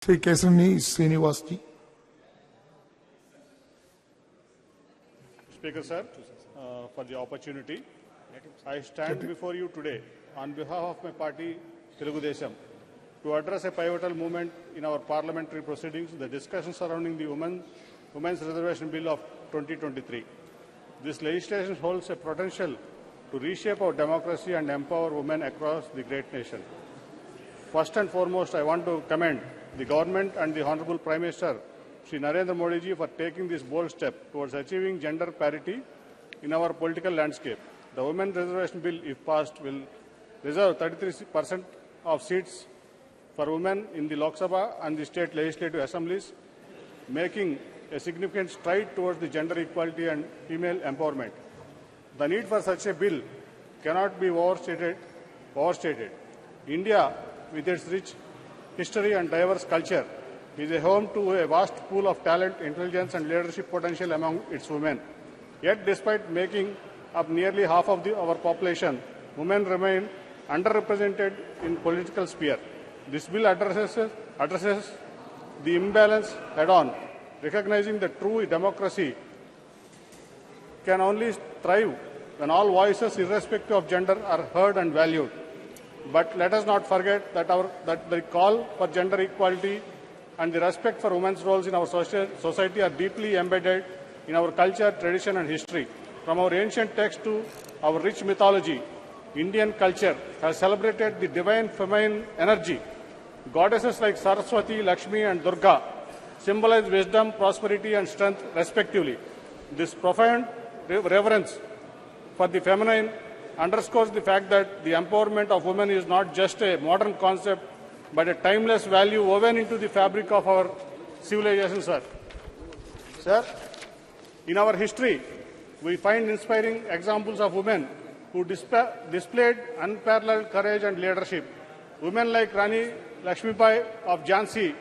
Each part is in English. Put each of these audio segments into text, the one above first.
Sri Kesineni Nani. Speaker sir, for the opportunity. I stand before you today on behalf of my party, Telugu Desam, to address a pivotal moment in our parliamentary proceedings, the discussion surrounding the Women's Reservation Bill of 2023. This legislation holds a potential to reshape our democracy and empower women across the great nation. First and foremost, I want to commend the government and the Honorable Prime Minister, Shri Narendra Modi ji, for taking this bold step towards achieving gender parity in our political landscape. The Women's Reservation Bill, if passed, will reserve 33% of seats for women in the Lok Sabha and the state legislative assemblies, making a significant stride towards the gender equality and female empowerment. The need for such a bill cannot be overstated. India, with its rich history and diverse culture, is a home to a vast pool of talent, intelligence and leadership potential among its women. Yet, despite making up nearly half of our population, women remain underrepresented in political sphere. This bill addresses the imbalance head-on, recognizing that true democracy can only thrive when all voices, irrespective of gender, are heard and valued. But let us not forget that the call for gender equality and the respect for women's roles in our society are deeply embedded in our culture, tradition and history. From our ancient texts to our rich mythology, Indian culture has celebrated the divine feminine energy. Goddesses like Saraswati, Lakshmi and Durga symbolize wisdom, prosperity and strength respectively. This profound reverence for the feminine underscores the fact that the empowerment of women is not just a modern concept, but a timeless value woven into the fabric of our civilization, sir. Sir, in our history, we find inspiring examples of women who displayed unparalleled courage and leadership. Women like Rani Lakshmibai of Jhansi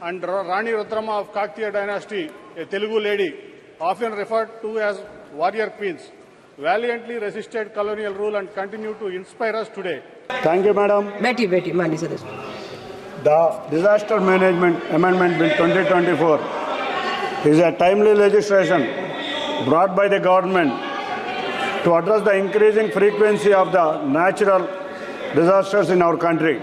and Rani Rudrama of Kakatiya dynasty, a Telugu lady, often referred to as warrior queens, valiantly resisted colonial rule and continue to inspire us today. Thank you, Madam. The Disaster Management Amendment Bill 2024 is a timely legislation brought by the government to address the increasing frequency of the natural disasters in our country.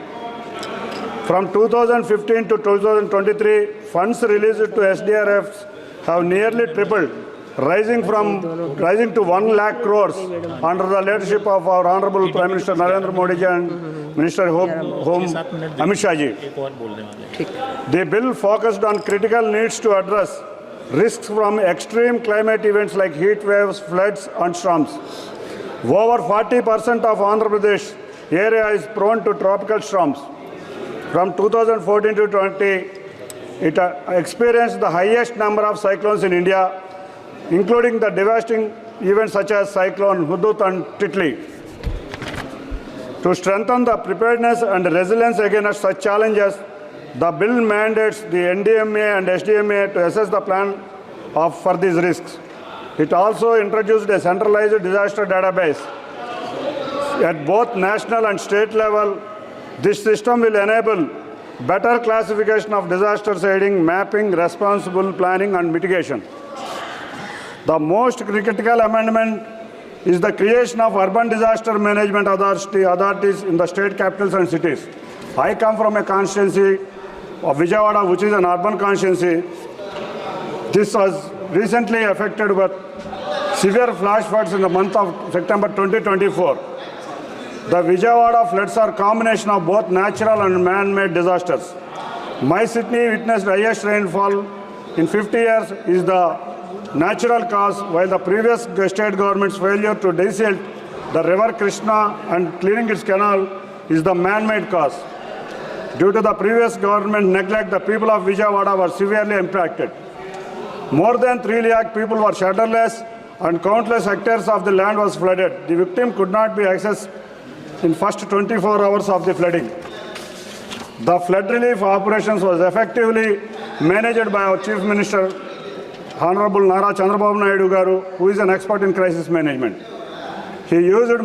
From 2015 to 2023, funds released to SDRFs have nearly tripled, rising to 1 lakh crores under the leadership of our Honorable Prime Minister Narendra Modi ji and Minister of Home Amit Shah ji. The bill focused on critical needs to address risks from extreme climate events like heat waves, floods and storms. Over 40% of Andhra Pradesh area is prone to tropical storms. From 2014 to 20, it experienced the highest number of cyclones in India, including the devastating events such as Cyclone Hudhud and Titli. To strengthen the preparedness and resilience against such challenges, the bill mandates the NDMA and SDMA to assess the plan for these risks. It also introduced a centralized disaster database at both national and state level. This system will enable better classification of disasters, aiding mapping, responsible planning and mitigation. The most critical amendment is the creation of urban disaster management authorities in the state capitals and cities. I come from a constituency of Vijayawada, which is an urban constituency. This was recently affected with severe flash floods in the month of September 2024. The Vijayawada floods are a combination of both natural and man-made disasters. My city witnessed the highest rainfall in 50 years is the natural cause, while the previous state government's failure to desilt the river Krishna and clearing its canal is the man-made cause. Due to the previous government neglect, the people of Vijayawada were severely impacted. More than 3 lakh people were shelterless and countless hectares of the land was flooded. The victim could not be accessed in first 24 hours of the flooding. The flood relief operations was effectively managed by our Chief Minister, Honorable Chandrababu Naidu garu, who is an expert in crisis management. He used more